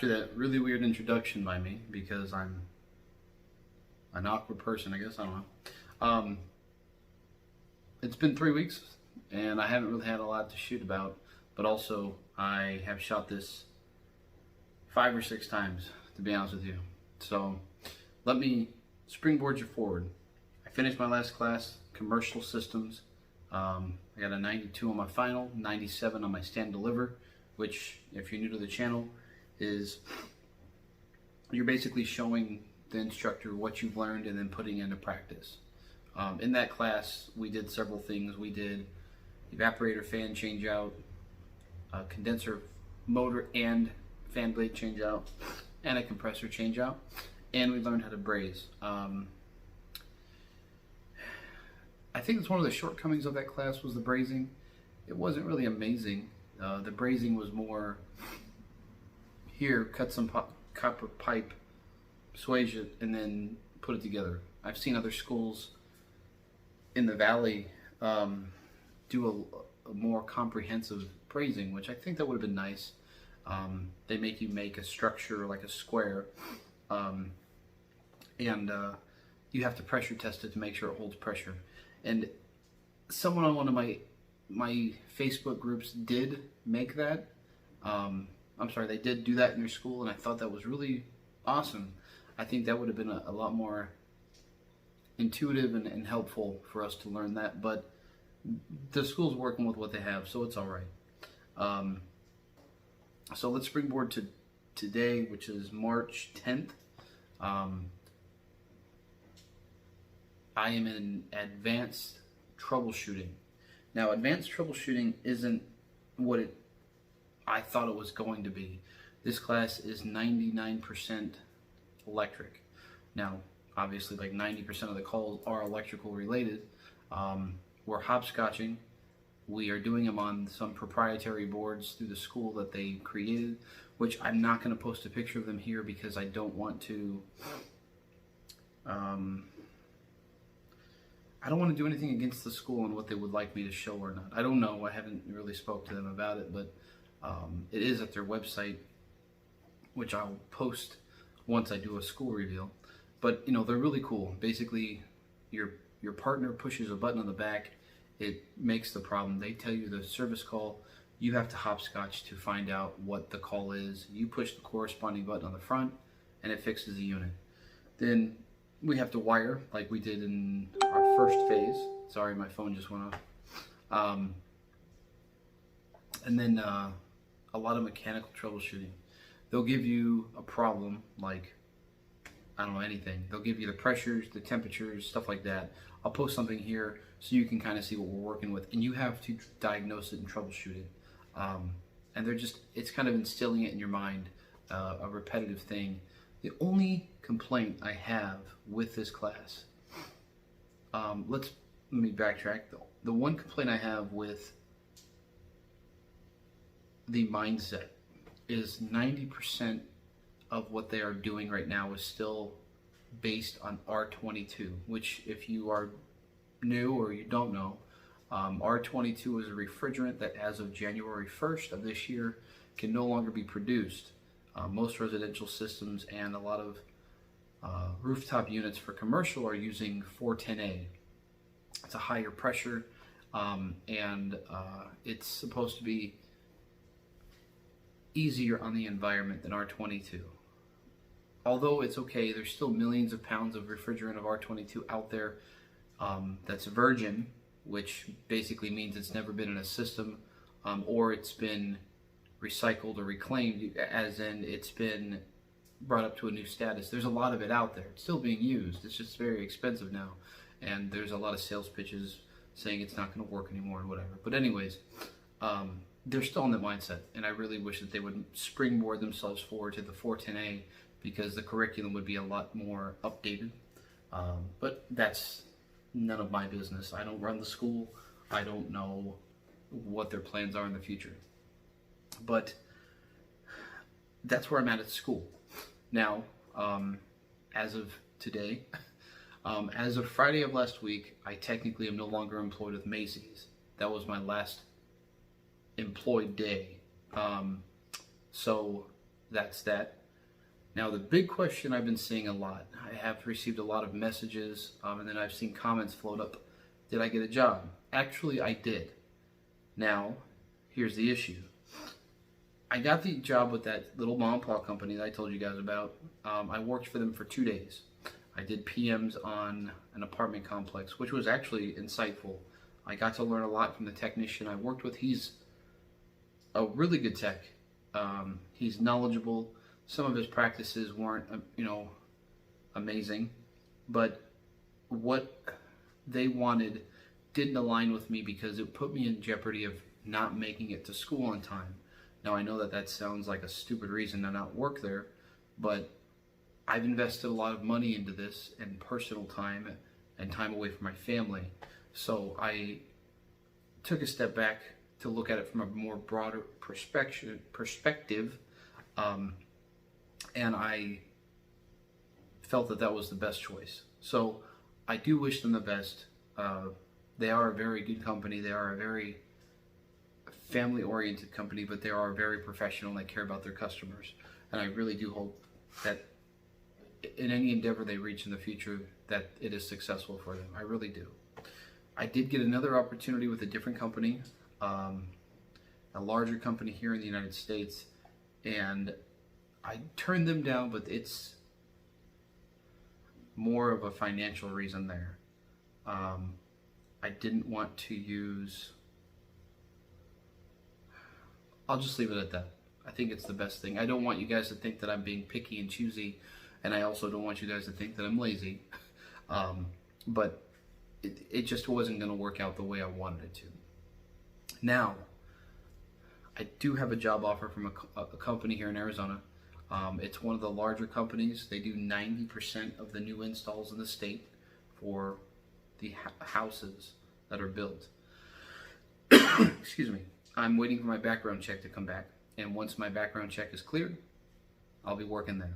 after that really weird introduction by me, because I'm an awkward person, I guess, I don't know. It's been 3 weeks, and I haven't really had a lot to shoot about, but also I have shot this 5 or 6 times, to be honest with you. So let me springboard you forward. I finished my last class, Commercial Systems. I got a 92 on my final, 97 on my stand deliver, which, if you're new to the channel, is you're basically showing the instructor what you've learned and then putting it into practice. In that class, we did several things. We did evaporator fan change out, condenser motor and fan blade change out, and a compressor change out, and we learned how to braze. I think it's one of the shortcomings of that class was the brazing. It wasn't really amazing. The brazing was more, here, cut some copper pipe, swage it, and then put it together. I've seen other schools in the valley do a more comprehensive brazing, which I think that would have been nice. They make you make a structure like a square, and you have to pressure test it to make sure it holds pressure. And someone on one of my Facebook groups did make that. They did do that in their school, and I thought that was really awesome. I think that would have been a lot more intuitive and helpful for us to learn that, but the school's working with what they have, so it's all right. So let's springboard to today, which is March 10th. I am in advanced troubleshooting. Now, advanced troubleshooting isn't what I thought it was going to be. This class is 99% electric. Now, obviously, like 90% of the calls are electrical related. We're hopscotching. We are doing them on some proprietary boards through the school that they created, which I'm not going to post a picture of them here because I don't want to do anything against the school and what they would like me to show or not. I don't know. I haven't really spoke to them about it, but it is at their website, which I'll post once I do a school reveal. But they're really cool. Basically, your partner pushes a button on the back, it makes the problem. They tell you the service call. You have to hopscotch to find out what the call is. You push the corresponding button on the front, and it fixes the unit. Then we have to wire, like we did in our first phase. Sorry, my phone just went off. And then a lot of mechanical troubleshooting. They'll give you a problem, like, I don't know, anything. They'll give you the pressures, the temperatures, stuff like that. I'll post something here so you can kind of see what we're working with, and you have to diagnose it and troubleshoot it. And it's kind of instilling it in your mind, a repetitive thing. The only complaint I have with this class, let me backtrack. The one complaint I have with the mindset is 90% of what they are doing right now is still based on R22, which, if you are new or you don't know, R22 is a refrigerant that as of January 1st of this year can no longer be produced. Most residential systems and a lot of rooftop units for commercial are using 410A. It's a higher pressure, and it's supposed to be easier on the environment than R22. Although it's okay, there's still millions of pounds of refrigerant of R22 out there that's virgin, which basically means it's never been in a system, or it's been recycled or reclaimed, as in it's been brought up to a new status. There's a lot of it out there. It's still being used. It's just very expensive now, and there's a lot of sales pitches saying it's not going to work anymore and whatever. But anyways, they're still in that mindset, and I really wish that they would springboard themselves forward to the 410A, because the curriculum would be a lot more updated. But that's none of my business. I don't run the school. I don't know what their plans are in the future. But that's where I'm at school. Now, as of today, as of Friday of last week, I technically am no longer employed with Macy's. That was my last employed day. So that's that. Now, the big question I've been seeing a lot, I have received a lot of messages, and then I've seen comments float up. Did I get a job? Actually, I did. Now, here's the issue. I got the job with that little mom and pop company that I told you guys about. I worked for them for 2 days. I did PMs on an apartment complex, which was actually insightful. I got to learn a lot from the technician I worked with. He's a really good tech. He's knowledgeable. Some of his practices weren't, amazing, but what they wanted didn't align with me because it put me in jeopardy of not making it to school on time. Now, I know that that sounds like a stupid reason to not work there, but I've invested a lot of money into this and personal time and time away from my family. So I took a step back to look at it from a more broader perspective, and I felt that that was the best choice. So I do wish them the best. They are a very good company. They are a very family-oriented company, but they are very professional and they care about their customers. And I really do hope that in any endeavor they reach in the future, that it is successful for them. I really do. I did get another opportunity with a different company, a larger company here in the United States, and I turned them down, but it's more of a financial reason there. I didn't want to use... I'll just leave it at that. I think it's the best thing. I don't want you guys to think that I'm being picky and choosy, and I also don't want you guys to think that I'm lazy. But it just wasn't going to work out the way I wanted it to. Now, I do have a job offer from a company here in Arizona. It's one of the larger companies. They do 90% of the new installs in the state for the houses that are built. Excuse me. I'm waiting for my background check to come back, and once my background check is cleared, I'll be working there.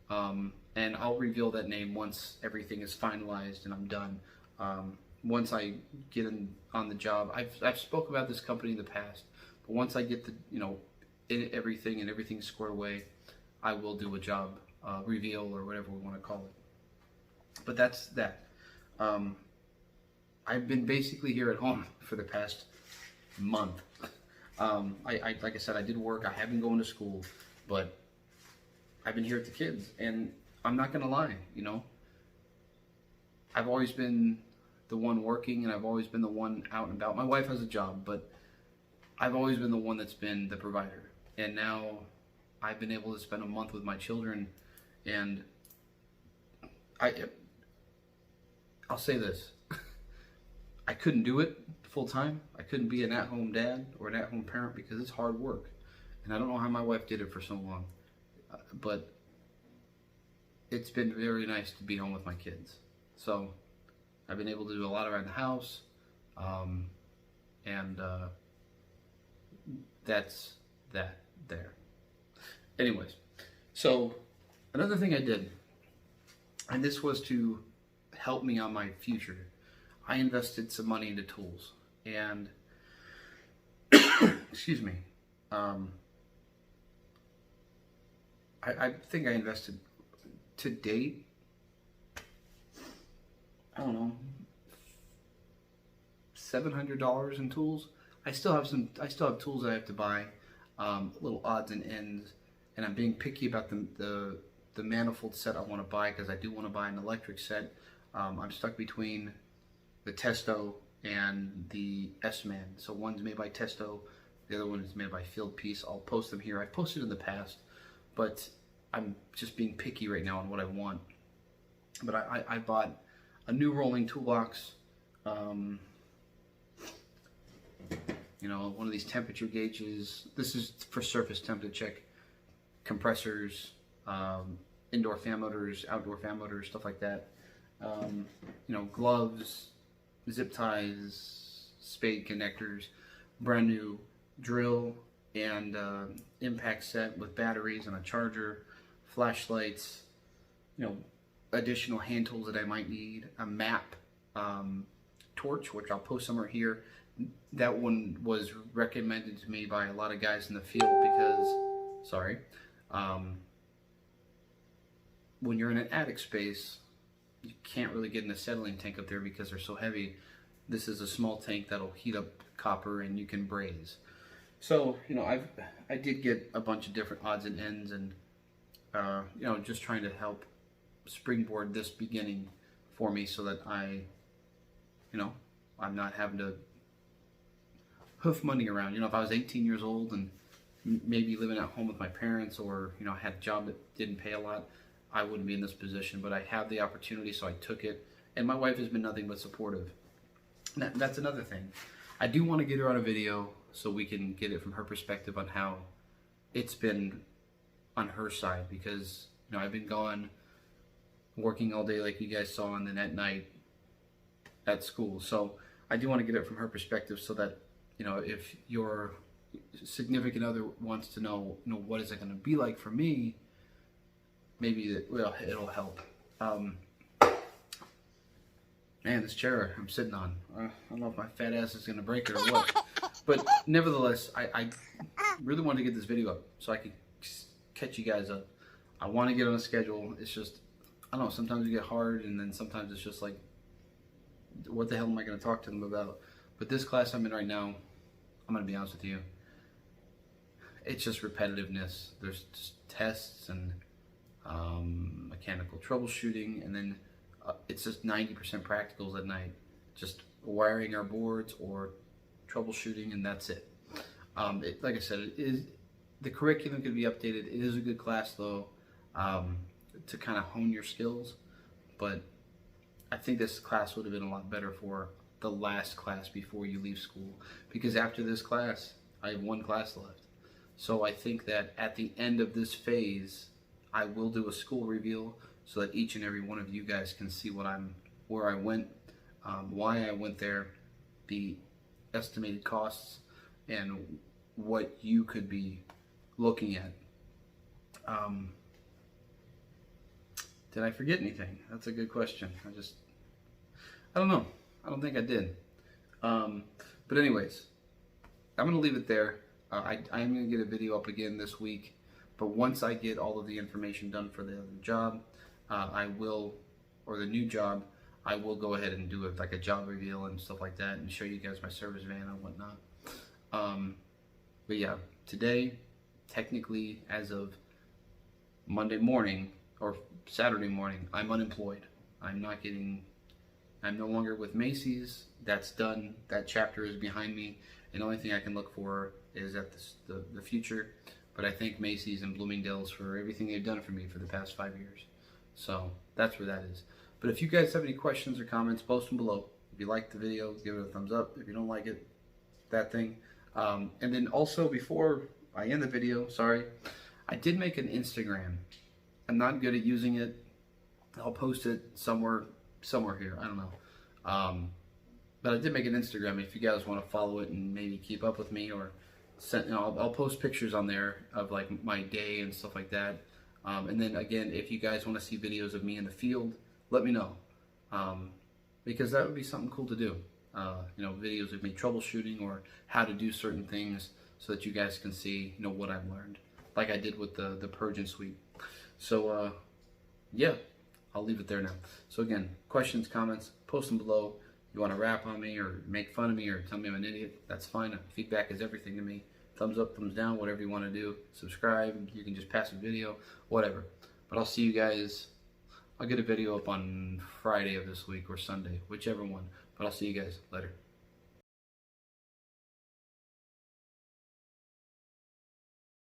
And I'll reveal that name once everything is finalized and I'm done. Once I get on the job, I've spoke about this company in the past, but once I get everything squared away, I will do a job reveal or whatever we want to call it. But that's that. I've been basically here at home for the past month. Like I said, I did work. I have been going to school, but I've been here with the kids, and I'm not gonna lie, I've always been the one working, and I've always been the one out and about. My wife has a job, but I've always been the one that's been the provider. And now I've been able to spend a month with my children, and I'll say this. I couldn't do it full time. I couldn't be an at-home dad or an at-home parent because it's hard work. And I don't know how my wife did it for so long. But it's been very nice to be home with my kids. So I've been able to do a lot around the house. And that's that there. Anyways, so another thing I did, and this was to help me on my future, I invested some money into tools. And excuse me, I think I invested to date, I don't know, $700 in tools. I still have tools that I have to buy, little odds and ends, and I'm being picky about the manifold set I want to buy because I do want to buy an electric set. I'm stuck between the Testo and the S-Man. So one's made by Testo, the other one is made by Field Piece. I'll post them here. I've posted in the past, but I'm just being picky right now on what I want. But I bought a new rolling toolbox, one of these temperature gauges. This is for surface temp to check compressors, indoor fan motors, outdoor fan motors, stuff like that. Gloves, zip ties, spade connectors, brand new drill and impact set with batteries and a charger, flashlights, additional hand tools that I might need, a map, torch, which I'll post somewhere here. That one was recommended to me by a lot of guys in the field because, when you're in an attic space, you can't really get an acetylene tank up there because they're so heavy. This is a small tank that'll heat up copper and you can braze. So, you know, I did get a bunch of different odds and ends, and you know, just trying to help springboard this beginning for me so that you know, I'm not having to hoof money around. You know, if I was 18 years old and maybe living at home with my parents, or, you know, had a job that didn't pay a lot, I wouldn't be in this position. But I have the opportunity, so I took it. And my wife has been nothing but supportive. That's another thing. I do want to get her on a video so we can get it from her perspective on how it's been on her side, because, you know, I've been gone working all day like you guys saw, and then at night at school. So I do want to get it from her perspective so that, you know, if your significant other wants to know, you know, what is it going to be like for me, maybe that, well, it'll help. Man, this chair I'm sitting on, I don't know if my fat ass is going to break it or what. But nevertheless, I really wanted to get this video up so I could catch you guys up. I want to get on a schedule. It's just, I don't know, sometimes you get hard, and then sometimes it's just like, what the hell am I going to talk to them about? But this class I'm in right now, I'm going to be honest with you, it's just repetitiveness. There's just tests and mechanical troubleshooting, and then it's just 90% practicals at night, just wiring our boards or troubleshooting, and that's it. Like I said, the curriculum can be updated. It is a good class though, to kind of hone your skills, but I think this class would have been a lot better for the last class before you leave school, because after this class I have one class left. So I think that at the end of this phase I will do a school reveal so that each and every one of you guys can see where I went, why I went there, the estimated costs, and what you could be looking at. Did I forget anything? That's a good question. I don't know. I don't think I did. But anyways, I'm going to leave it there. I am going to get a video up again this week, but once I get all of the information done for the other job, I will, or the new job, I will go ahead and do like a job reveal and stuff like that, and show you guys my service van and whatnot. But yeah, today, technically, as of Monday morning or Saturday morning, I'm unemployed. I'm no longer with Macy's. That's done. That chapter is behind me, and the only thing I can look for is at the future. But I thank Macy's and Bloomingdale's for everything they've done for me for the past 5 years. So that's where that is. But if you guys have any questions or comments, post them below. If you like the video, give it a thumbs up. If you don't like it, that thing. And then also, before I end the video, sorry, I did make an Instagram. I'm not good at using it. I'll post it somewhere here. I don't know. But I did make an Instagram. If you guys want to follow it and maybe keep up with me, or I'll post pictures on there of like my day and stuff like that. And then again, if you guys want to see videos of me in the field, let me know, because that would be something cool to do. You know, videos of me troubleshooting or how to do certain things, so that you guys can see, you know, what I've learned, like I did with the purge and sweep. So yeah, I'll leave it there now. So again, questions, comments, post them below. You want to rap on me or make fun of me or tell me I'm an idiot, that's fine. Feedback is everything to me. Thumbs up, thumbs down, whatever you want to do. Subscribe, you can just pass a video, whatever. But I'll see you guys. I'll get a video up on Friday of this week or Sunday, whichever one. But I'll see you guys later.